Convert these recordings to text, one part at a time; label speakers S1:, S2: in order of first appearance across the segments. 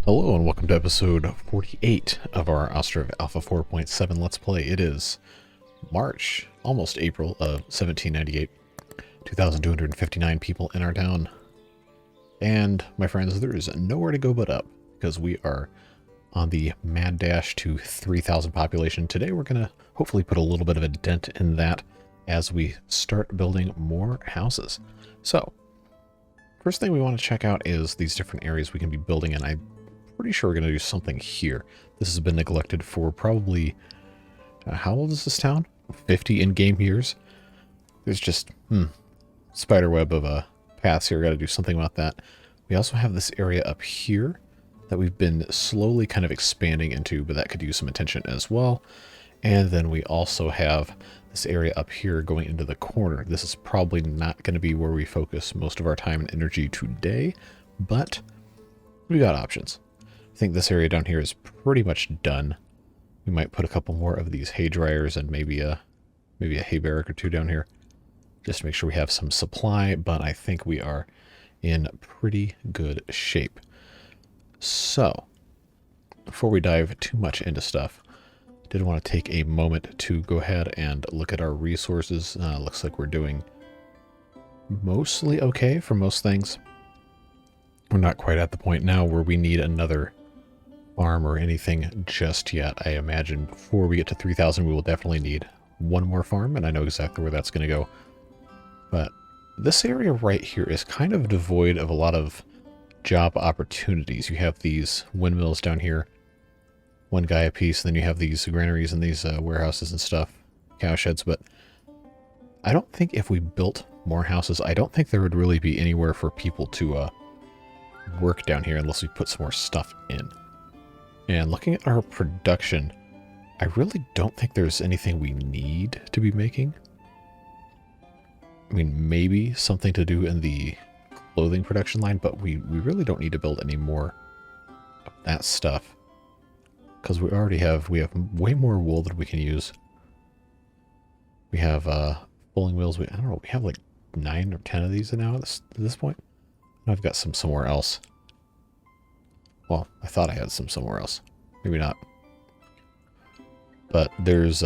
S1: Hello and welcome to episode 48 of our Ostriv Alpha 4.7 Let's Play. It is March, almost April of 1798. 2,259 people in our town. And, my friends, there is nowhere to go but up, because we are on the mad dash to 3,000 population. Today we're going to hopefully put a little bit of a dent in that as we start building more houses. So, first thing we want to check out is these different areas we can be building in. I'm pretty sure we're going to do something here. This has been neglected for probably, how old is this town? 50 in-game years. There's just, spiderweb of paths here. Got to do something about that. We also have this area up here that we've been slowly kind of expanding into, but that could use some attention as well. And then we also have this area up here going into the corner. This is probably not going to be where we focus most of our time and energy today, but we got options. I think this area down here is pretty much done. We might put a couple more of these hay dryers and maybe a hay barrack or two down here, just to make sure we have some supply, but I think we are in pretty good shape. So, before we dive too much into stuff, I did want to take a moment to go ahead and look at our resources. Looks like we're doing mostly okay for most things. We're not quite at the point now where we need another farm or anything just yet. I imagine before we get to 3,000 we will definitely need one more farm, and I know exactly where that's going to go. But this area right here is kind of devoid of a lot of job opportunities. You have these windmills down here, one guy a piece, and then you have these granaries and these warehouses and stuff, cow sheds, but I don't think if we built more houses, I don't think there would really be anywhere for people to work down here unless we put some more stuff in. And looking at our production, I really don't think there's anything we need to be making. I mean, maybe something to do in the clothing production line, but we really don't need to build any more of that stuff. Because we have way more wool that we can use. We have fulling wheels. I don't know, we have like 9 or 10 of these now at this point. I've got some somewhere else. Well, I thought I had some somewhere else. Maybe not. But there's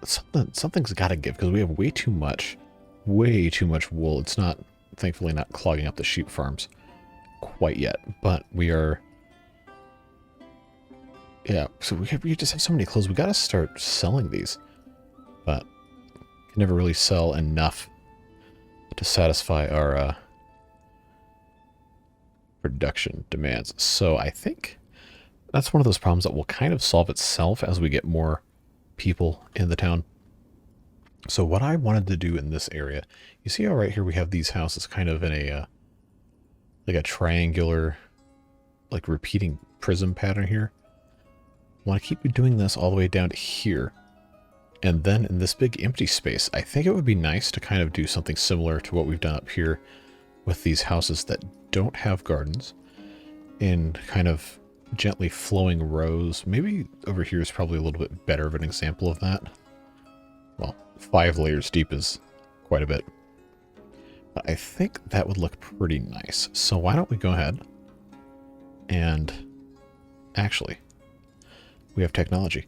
S1: something's got to give, because we have way too much wool. It's not, thankfully, not clogging up the sheep farms quite yet. But we are, yeah. So we just have so many clothes. We got to start selling these, but can never really sell enough to satisfy our production demands. So I think that's one of those problems that will kind of solve itself as we get more people in the town. So what I wanted to do in this area, you see how right here we have these houses kind of in a like a triangular, like repeating prism pattern here. I want to keep doing this all the way down to here. And then in this big empty space, I think it would be nice to kind of do something similar to what we've done up here with these houses that don't have gardens in kind of gently flowing rows. Maybe over here is probably a little bit better of an example of that. Well, 5 layers deep is quite a bit. But I think that would look pretty nice. So why don't we go ahead and actually, we have technology.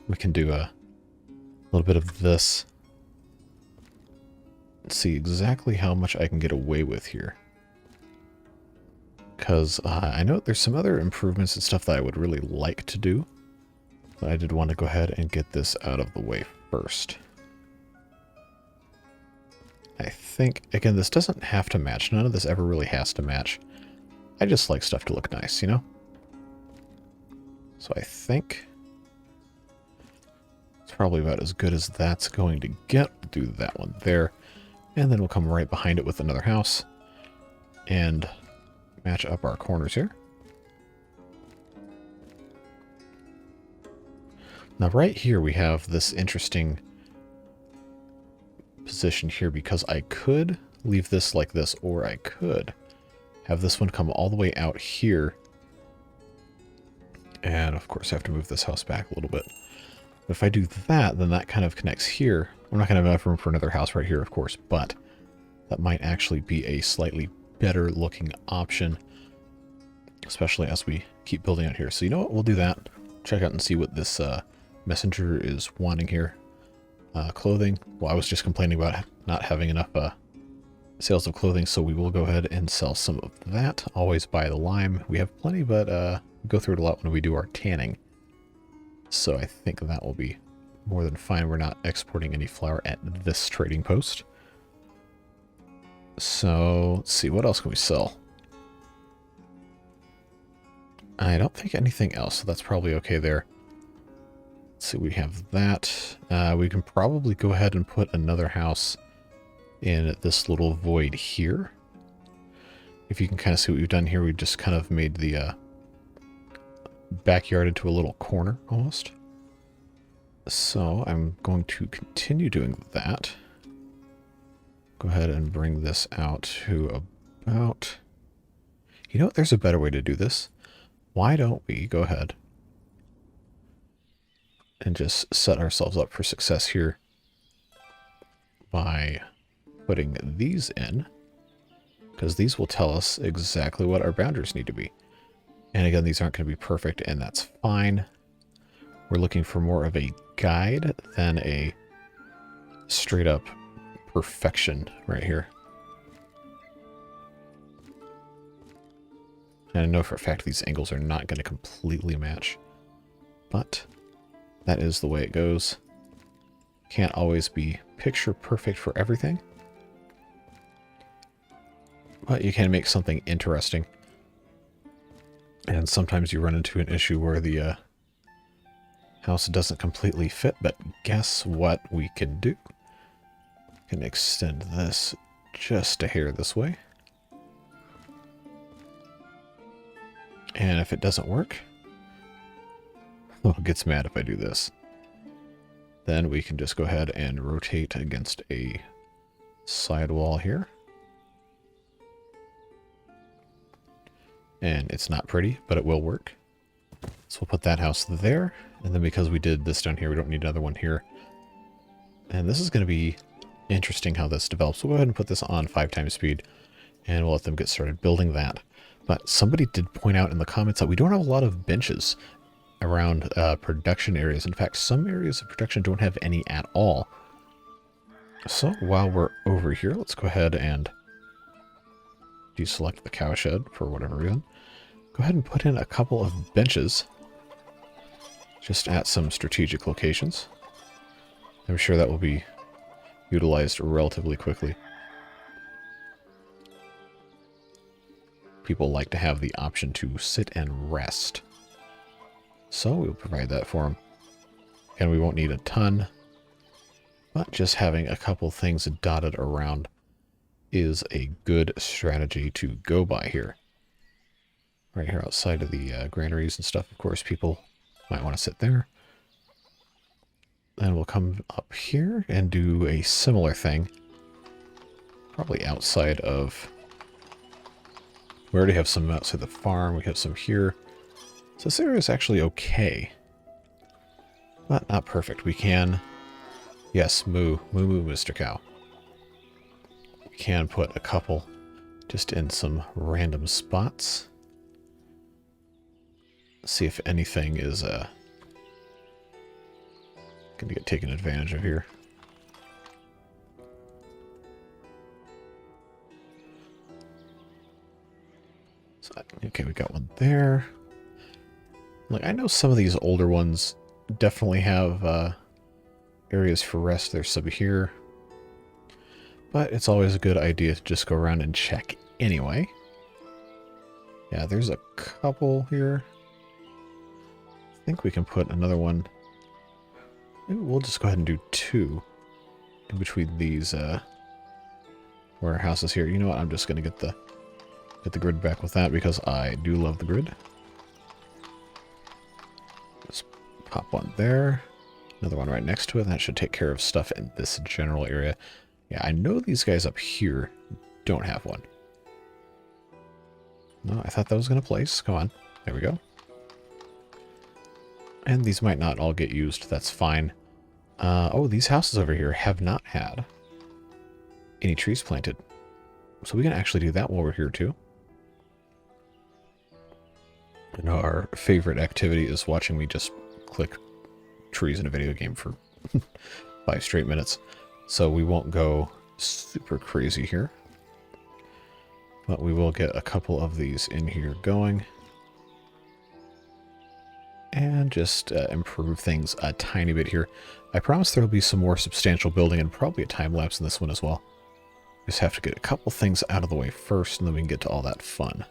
S1: We can do a little bit of this. Let's see exactly how much I can get away with here. Because I know there's some other improvements and stuff that I would really like to do. But I did want to go ahead and get this out of the way first. I think, again, this doesn't have to match. None of this ever really has to match. I just like stuff to look nice, you know? So I think it's probably about as good as that's going to get. We'll do that one there. And then we'll come right behind it with another house. And match up our corners here. Now right here we have this interesting position here, because I could leave this like this, or I could have this one come all the way out here. And of course I have to move this house back a little bit. But if I do that, then that kind of connects here. I'm not going to have enough room for another house right here, of course, but that might actually be a slightly better looking option. especially as we keep building out here. So you know what? We'll do that. Check out and see what this messenger is wanting here. Clothing. Well, I was just complaining about not having enough sales of clothing, so we will go ahead and sell some of that. Always buy the lime. We have plenty, but we go through it a lot when we do our tanning. So I think that will be more than fine. We're not exporting any flour at this trading post. So let's see, what else can we sell? I don't think anything else, so that's probably okay there. Let's see, we have that. We can probably go ahead and put another house in this little void here. If you can kind of see what we've done here, we've just kind of made the backyard into a little corner almost. So I'm going to continue doing that. Go ahead and bring this out to about... You know what? There's a better way to do this. Why don't we go ahead and just set ourselves up for success here by putting these in, because these will tell us exactly what our boundaries need to be. And again, these aren't going to be perfect, and that's fine. We're looking for more of a guide than a straight up perfection right here. And I know for a fact these angles are not going to completely match, but that is the way it goes. Can't always be picture perfect for everything, but you can make something interesting. And sometimes you run into an issue where the house doesn't completely fit, but guess what we can do? We can extend this just a hair this way. And if it doesn't work, oh, it gets mad if I do this. Then we can just go ahead and rotate against a sidewall here. And it's not pretty, but it will work. So we'll put that house there. And then because we did this down here, we don't need another one here. And this is going to be interesting how this develops. We'll go ahead and put this on 5 times speed. And we'll let them get started building that. But somebody did point out in the comments that we don't have a lot of benches around production areas. In fact, some areas of production don't have any at all. So while we're over here, let's go ahead and deselect the cowshed for whatever reason. Go ahead and put in a couple of benches just at some strategic locations. I'm sure that will be utilized relatively quickly. People like to have the option to sit and rest. So we'll provide that for them. And we won't need a ton, but just having a couple things dotted around is a good strategy to go by here. Right here outside of the granaries and stuff, of course, people might want to sit there. Then we'll come up here and do a similar thing. Probably outside of... We already have some outside the farm. We have some here. So this area is actually okay. But not perfect. We can... Yes, moo. Moo moo, Mr. Cow. We can put a couple just in some random spots. See if anything is going to get taken advantage of here. So, okay, we got one there. Like, I know some of these older ones definitely have areas for rest. There's some here. But it's always a good idea to just go around and check anyway. Yeah, there's a couple here. I think we can put another one. Maybe we'll just go ahead and do 2 in between these warehouses here. You know what? I'm just going to get the grid back with that because I do love the grid. Just pop one there. Another one right next to it. And that should take care of stuff in this general area. Yeah, I know these guys up here don't have one. No, I thought that was going to place. Come on. There we go. And these might not all get used. That's fine. Oh, these houses over here have not had any trees planted. So we can actually do that while we're here too. I know our favorite activity is watching me just click trees in a video game for 5 straight minutes. So we won't go super crazy here. But we will get a couple of these in here going. And just improve things a tiny bit here. I promise there will be some more substantial building and probably a time lapse in this one as well. Just have to get a couple things out of the way first, and then we can get to all that fun.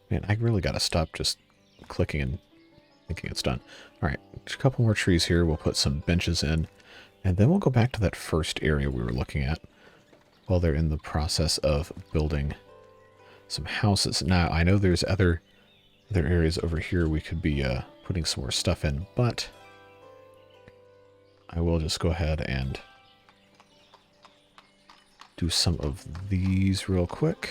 S1: Man, I really got to stop just clicking and thinking it's done. All right, just a couple more trees here. We'll put some benches in, and then we'll go back to that first area we were looking at while they're in the process of building some houses. Now, I know there's other areas over here we could be putting some more stuff in, but I will just go ahead and do some of these real quick.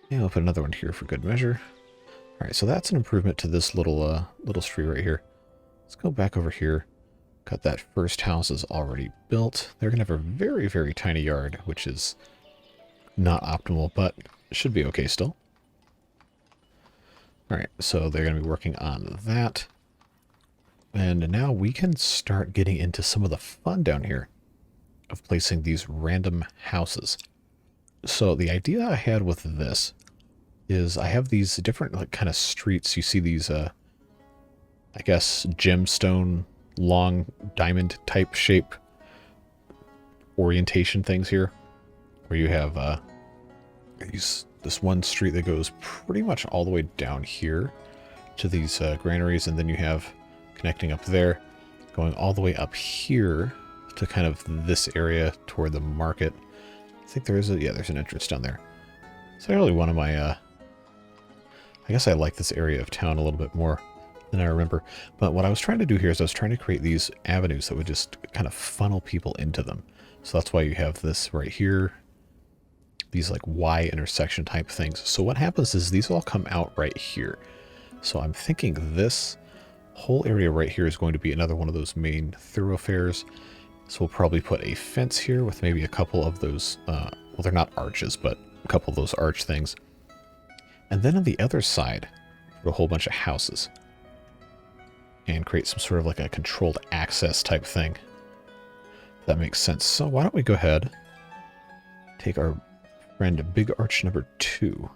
S1: Yeah, I'll put another one here for good measure. All right, so that's an improvement to this little street right here. Let's go back over here. Got that first house is already built. They're going to have a very, very tiny yard, which is not optimal, but should be okay still. All right, so they're going to be working on that. And now we can start getting into some of the fun down here of placing these random houses. So the idea I had with this is I have these different like kind of streets. You see these, I guess, gemstone long diamond type shape orientation things here, where you have this one street that goes pretty much all the way down here to these granaries, and then you have connecting up there, going all the way up here to kind of this area toward the market. I think there is there's an entrance down there. So really one of my, I guess I like this area of town a little bit more than I remember. But what I was trying to do here is I was trying to create these avenues that would just kind of funnel people into them. So that's why you have this right here, these like Y intersection type things. So what happens is these all come out right here. So I'm thinking this whole area right here is going to be another one of those main thoroughfares. So we'll probably put a fence here with maybe a couple of those, well, they're not arches, but a couple of those arch things. And then on the other side, a whole bunch of houses. And create some sort of like a controlled access type thing. If that makes sense. So why don't we go ahead, take our friend Big Arch number 2.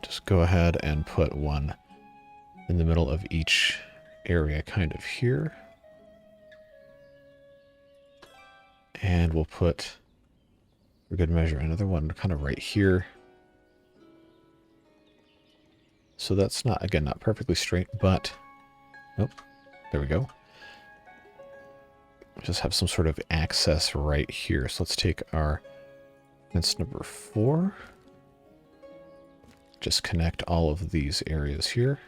S1: Just go ahead and put one in the middle of each area kind of here. And we'll put, for good measure, another one kind of right here. So that's not, again, not perfectly straight, but, nope, there we go. Just have some sort of access right here. So let's take our fence number 4. Just connect all of these areas here.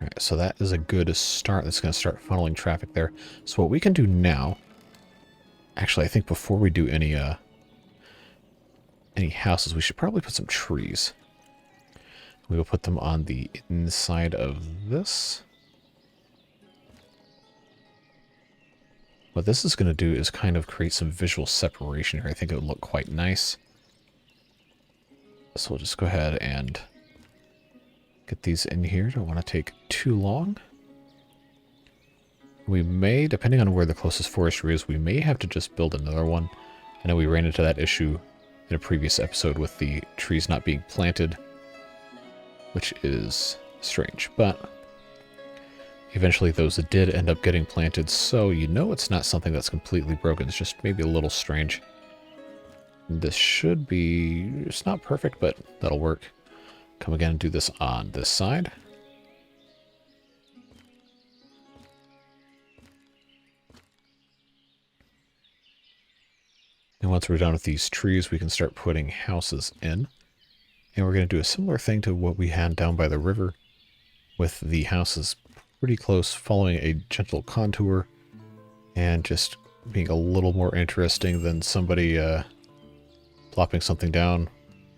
S1: All right, so that is a good start. That's going to start funneling traffic there. So what we can do now, actually, I think before we do any houses, we should probably put some trees. We will put them on the inside of this. What this is going to do is kind of create some visual separation here. I think it would look quite nice. So we'll just go ahead and get these in here. Don't want to take too long. We may, depending on where the closest forestry is, we may have to just build another one. I know we ran into that issue in a previous episode with the trees not being planted, which is strange, but eventually those that did end up getting planted, so you know it's not something that's completely broken. It's just maybe a little strange. This should be, it's not perfect, but that'll work. Come again and do this on this side. And once we're done with these trees, we can start putting houses in. And we're going to do a similar thing to what we had down by the river, with the houses pretty close, following a gentle contour, and just being a little more interesting than somebody plopping something down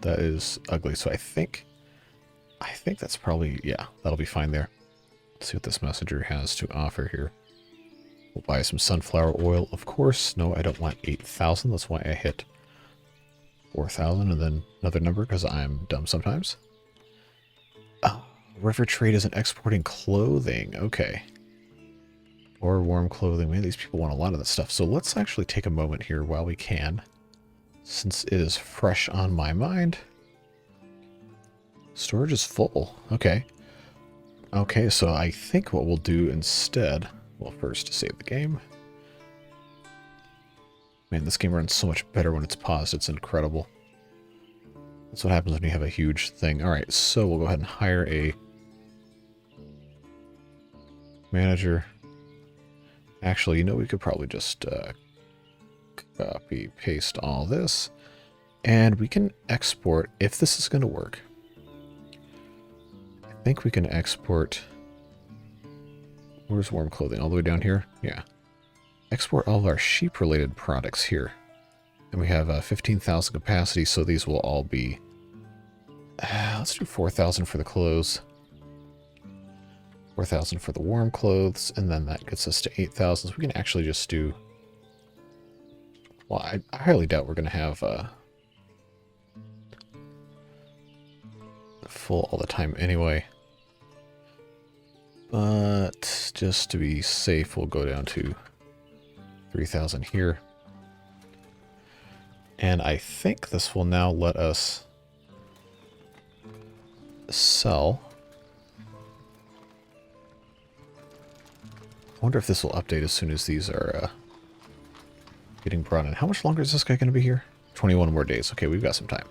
S1: that is ugly. So I think I think that's probably, yeah, that'll be fine there. Let's see what this messenger has to offer here. We'll buy some sunflower oil, of course. No, I don't want 8,000. That's why I hit 4,000 and then another number because I'm dumb sometimes. River trade isn't exporting clothing. Okay. Or warm clothing. Man, these people want a lot of this stuff. So let's actually take a moment here while we can, since it is fresh on my mind. Storage is full. Okay. Okay, so I think what we'll do instead, well, first save the game. Man, this game runs so much better when it's paused. It's incredible. That's what happens when you have a huge thing. All right, so we'll go ahead and hire a manager. Actually, you know, we could probably just copy, paste all this. And we can export, if this is going to work. I think we can export... Where's warm clothing? All the way down here? Yeah. Export all of our sheep-related products here. And we have 15,000 capacity, so these will all be... let's do 4,000 for the clothes. 4,000 for the warm clothes, and then that gets us to 8,000. So we can actually just do... Well, I highly doubt we're going to have full all the time anyway. But just to be safe, we'll go down to 3,000 here. And I think this will now let us sell. I wonder if this will update as soon as these are getting brought in. How much longer is this guy going to be here? 21 more days. Okay, we've got some time.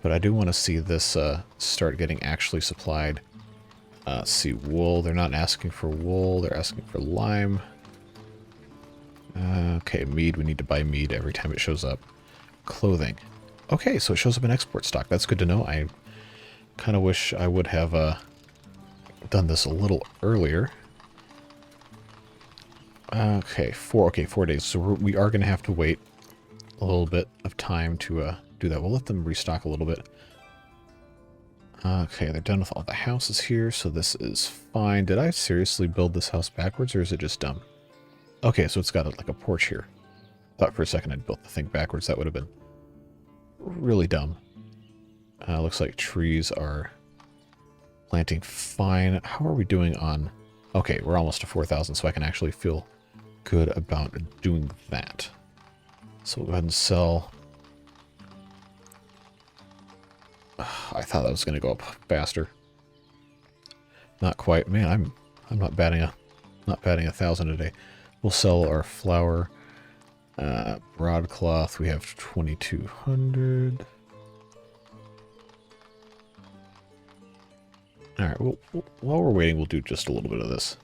S1: But I do want to see this start getting actually supplied. Let's see, wool. They're not asking for wool. They're asking for lime. Okay, mead. We need to buy mead every time it shows up. Clothing. Okay, so it shows up in export stock. That's good to know. I kind of wish I would have done this a little earlier. Okay, 4 days. So we are going to have to wait a little bit of time to do that. We'll let them restock a little bit. Okay, they're done with all the houses here, so this is fine. Did I seriously build this house backwards, or is it just dumb? Okay, so it's got like a porch here. Thought for a second I'd built the thing backwards. That would have been really dumb. Looks like trees are planting fine. How are we doing on... Okay, we're almost to 4,000, so I can actually feel good about doing that. So we'll go ahead and sell... I thought that was going to go up faster. Not quite. Man, I'm not batting 1,000 a day. We'll sell our flour, broadcloth. We have 2,200. All right. Well, while we're waiting, we'll do just a little bit of this.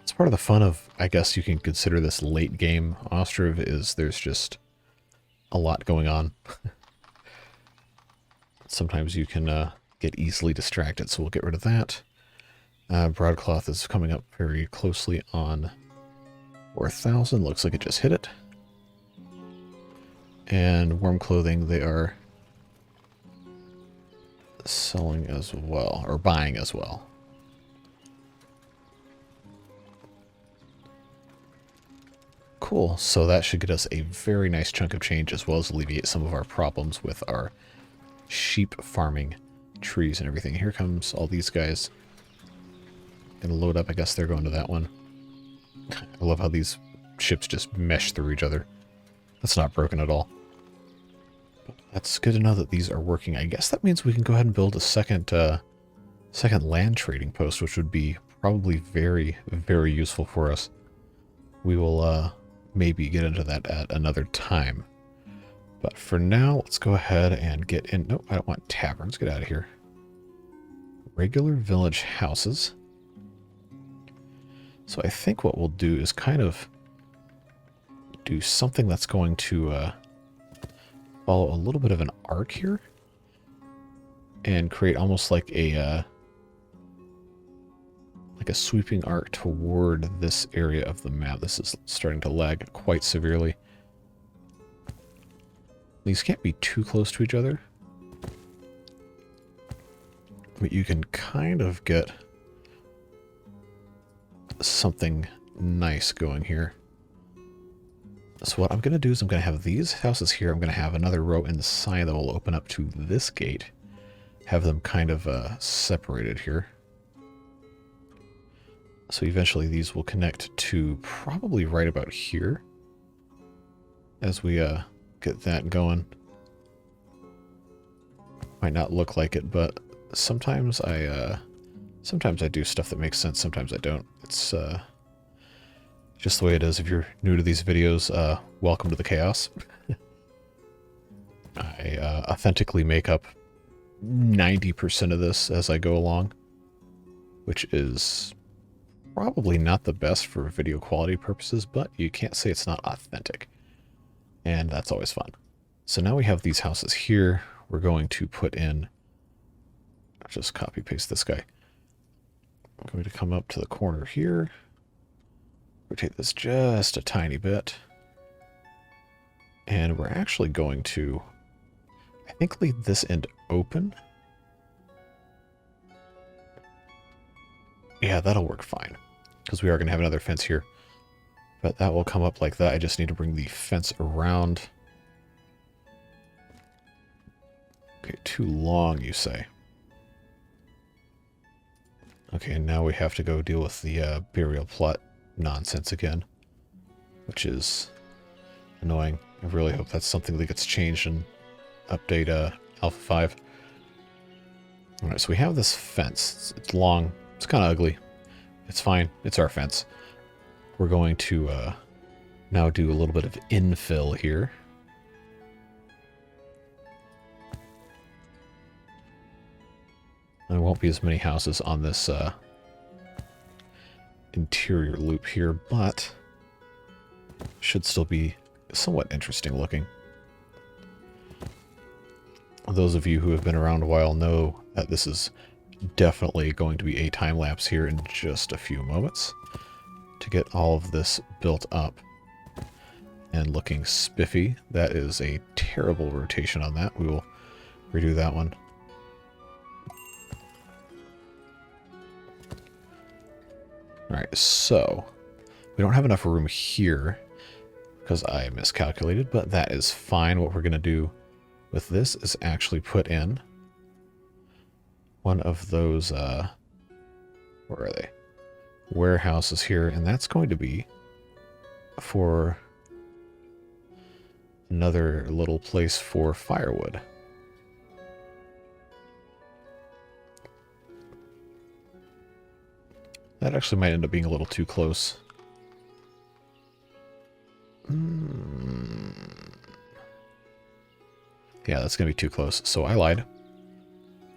S1: It's part of the fun of, I guess you can consider this late game Ostriv, is there's just a lot going on. Sometimes you can get easily distracted, so we'll get rid of that. Broadcloth is coming up very closely on 4,000. Looks like it just hit it. And warm clothing, they are selling as well, or buying as well. Cool, so that should get us a very nice chunk of change, as well as alleviate some of our problems with our sheep farming trees and everything. Here comes all these guys. Gonna load up. I guess they're going to that one. I love how these ships just mesh through each other. That's not broken at all. But that's good to know that these are working. I guess that means we can go ahead and build a second land trading post, which would be probably very, very useful for us. We will maybe get into that at another time. But for now, let's go ahead and get in. Nope, I don't want taverns. Get out of here. Regular village houses. So I think what we'll do is kind of do something that's going to follow a little bit of an arc here. And create almost like a sweeping arc toward this area of the map. This is starting to lag quite severely. These can't be too close to each other. But you can kind of get something nice going here. So what I'm going to do is I'm going to have these houses here. I'm going to have another row inside that will open up to this gate. Have them kind of separated here. So eventually these will connect to probably right about here. As we get that going. Might not look like it, but sometimes I do stuff that makes sense, sometimes I don't. It's just the way it is. If you're new to these videos, welcome to the chaos. I authentically make up 90% of this as I go along, which is probably not the best for video quality purposes, but you can't say it's not authentic. And that's always fun. So now we have these houses here. We're going to put in, I'll just copy paste this guy. I'm going to come up to the corner here. Rotate this just a tiny bit. And we're actually going to, I think, leave this end open. Yeah, that'll work fine. Because we are going to have another fence here. But that will come up like that. I just need to bring the fence around. Okay, too long, you say. Okay, now we have to go deal with the burial plot nonsense again. Which is annoying. I really hope that's something that gets changed in update Alpha 5. Alright, so we have this fence. It's long. It's kind of ugly. It's fine. It's our fence. We're going to now do a little bit of infill here. There won't be as many houses on this interior loop here, but should still be somewhat interesting looking. Those of you who have been around a while know that this is definitely going to be a time lapse here in just a few moments to get all of this built up and looking spiffy. That is a terrible rotation on that. We will redo that one. Alright, so we don't have enough room here because I miscalculated, but that is fine. What we're going to do with this is actually put in one of those, where are they? Warehouses here, and that's going to be for another little place for firewood. That actually might end up being a little too close. Yeah, that's going to be too close. So I lied.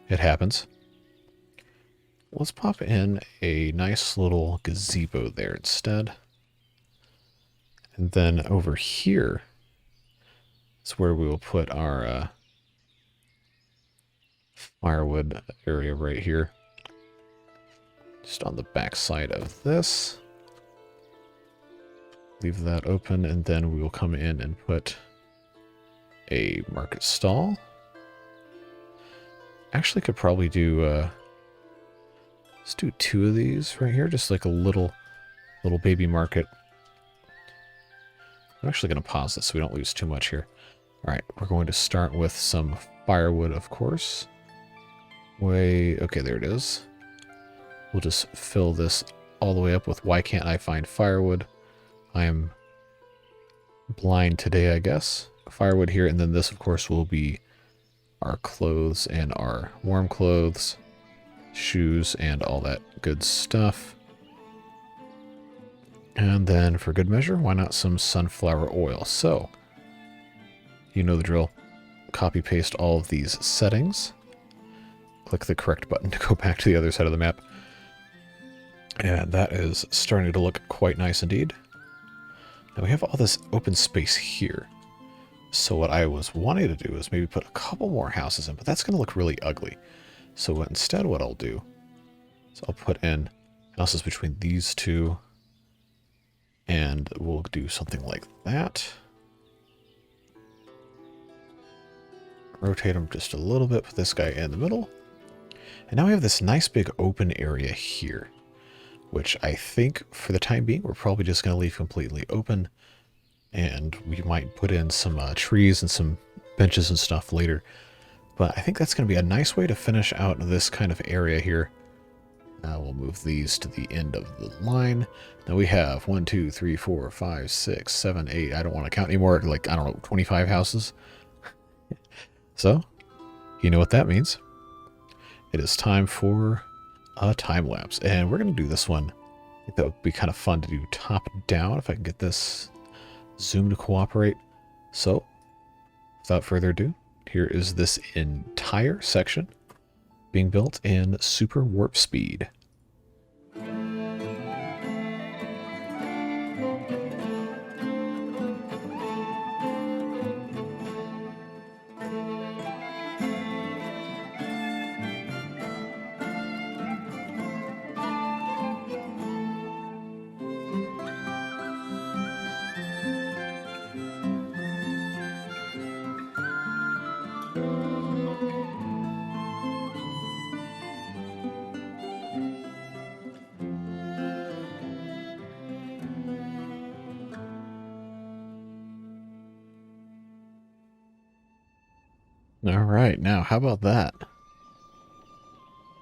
S1: It happens. Let's pop in a nice little gazebo there instead. And then over here is where we will put our firewood area right here. Just on the back side of this. Leave that open, and then we will come in and put a market stall. Actually could probably do, let's do 2 of these right here, just like a little baby market. I'm actually going to pause this so we don't lose too much here. Alright, we're going to start with some firewood, of course. Okay, there it is. We'll just fill this all the way up with why can't I find firewood? I am blind today, I guess. Firewood here, and then this, of course, will be our clothes and our warm clothes, shoes, and all that good stuff. And then, for good measure, why not some sunflower oil? So, you know the drill. Copy-paste all of these settings. Click the correct button to go back to the other side of the map. And that is starting to look quite nice indeed. Now we have all this open space here. So what I was wanting to do is maybe put a couple more houses in, but that's going to look really ugly. So instead what I'll do is I'll put in houses between these two, and we'll do something like that. Rotate them just a little bit, put this guy in the middle. And now we have this nice big open area here, which I think for the time being, we're probably just going to leave completely open. And we might put in some trees and some benches and stuff later. But I think that's going to be a nice way to finish out this kind of area here. We'll move these to the end of the line. Now we have 1, 2, 3, 4, 5, 6, 7, 8. I don't want to count anymore. Like, I don't know, 25 houses. So, you know what that means. It is time for a time lapse. And we're going to do this one. I think that would be kind of fun to do top down if I can get this zoom to cooperate. So, without further ado, here is this entire section being built in super warp speed. All right, now how about that?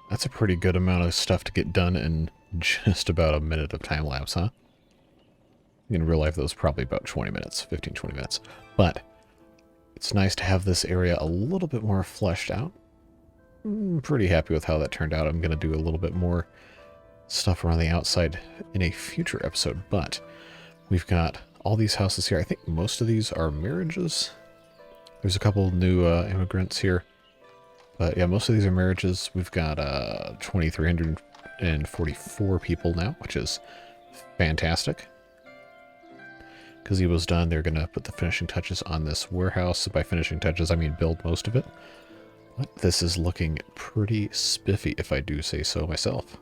S1: That's a pretty good amount of stuff to get done in just about a minute of time lapse, huh? In real life, that was probably about 20 minutes, 15, 20 minutes. But it's nice to have this area a little bit more fleshed out. I'm pretty happy with how that turned out. I'm going to do a little bit more stuff around the outside in a future episode, but we've got all these houses here. I think most of these are marriages. There's a couple new immigrants here. But yeah, most of these are marriages. We've got 2,344 people now, which is fantastic. Gazebo's done. They're going to put the finishing touches on this warehouse. By finishing touches, I mean build most of it. But this is looking pretty spiffy, if I do say so myself.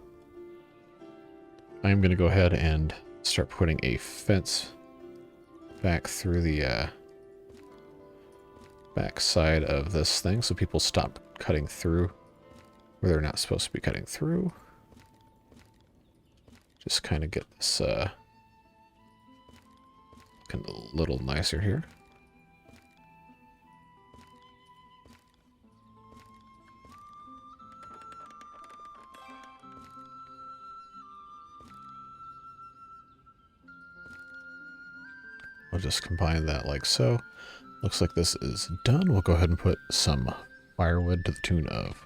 S1: I'm going to go ahead and start putting a fence back through the back side of this thing so people stop cutting through where they're not supposed to be cutting through. Just kind of get this looking a little nicer here. We'll just combine that like so. Looks like this is done. We'll go ahead and put some firewood to the tune of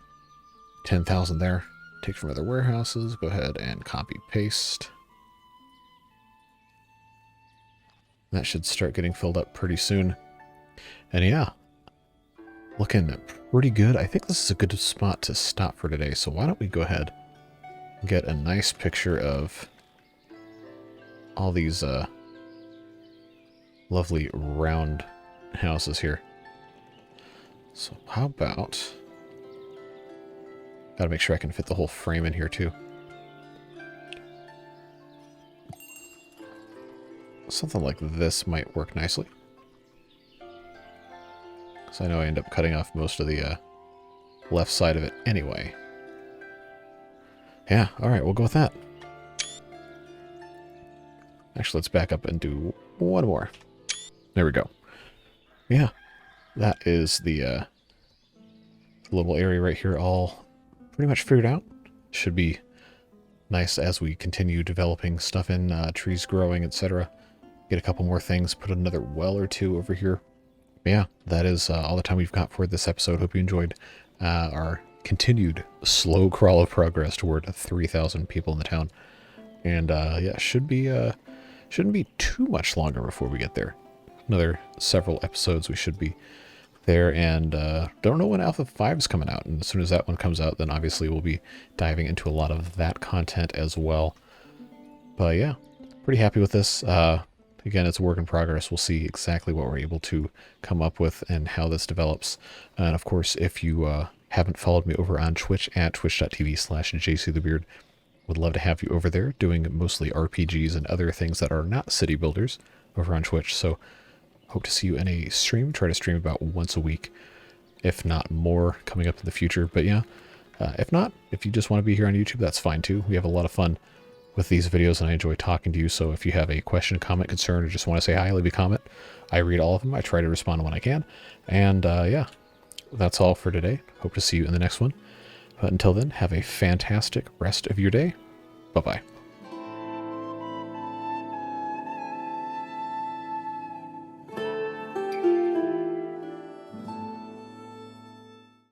S1: 10,000 there. Take from other warehouses. Go ahead and copy paste. That should start getting filled up pretty soon. And yeah, looking pretty good. I think this is a good spot to stop for today. So why don't we go ahead and get a nice picture of all these lovely round houses here. So how about, gotta make sure I can fit the whole frame in here too. Something like this might work nicely. Because I know I end up cutting off most of the left side of it anyway. Yeah, alright, we'll go with that. Actually, let's back up and do one more. There we go. Yeah, that is the little area right here all pretty much figured out. Should be nice as we continue developing stuff in, trees growing, etc. Get a couple more things, put another well or two over here. But yeah, that is all the time we've got for this episode. Hope you enjoyed our continued slow crawl of progress toward 3,000 people in the town. And yeah, shouldn't be too much longer before we get there. Another several episodes we should be there, and don't know when Alpha 5 is coming out, and as soon as that one comes out, then obviously we'll be diving into a lot of that content as well. But yeah, pretty happy with this. Again, it's a work in progress. We'll see exactly what we're able to come up with and how this develops. And of course, if you haven't followed me over on Twitch at twitch.tv/jcthebeard, would love to have you over there doing mostly RPGs and other things that are not city builders over on Twitch. So hope to see you in a stream. Try to stream about once a week, if not more, coming up in the future. But yeah, If not, if you just want to be here on YouTube, that's fine too. We have a lot of fun with these videos, and I enjoy talking to you. So if you have a question, comment, concern, or just want to say hi, leave a comment. I read all of them. I try to respond when I can. And yeah, that's all for today. Hope to see you in the next one. But until then, have a fantastic rest of your day. Bye-bye.